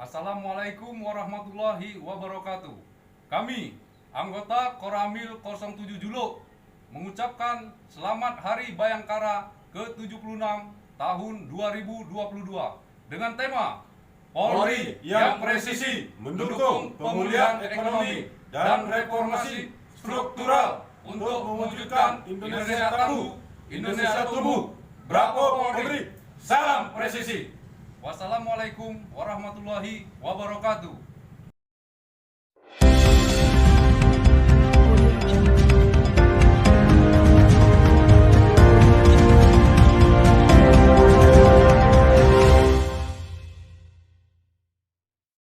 Assalamualaikum warahmatullahi wabarakatuh. Kami, anggota Koramil 07 Juluk, mengucapkan selamat Hari Bayangkara ke-76 tahun 2022 dengan tema Polri yang presisi mendukung pemulihan ekonomi dan reformasi struktural untuk mewujudkan Indonesia tangguh, Indonesia tumbuh. Bravo Polri, salam presisi. Wassalamualaikum warahmatullahi wabarakatuh.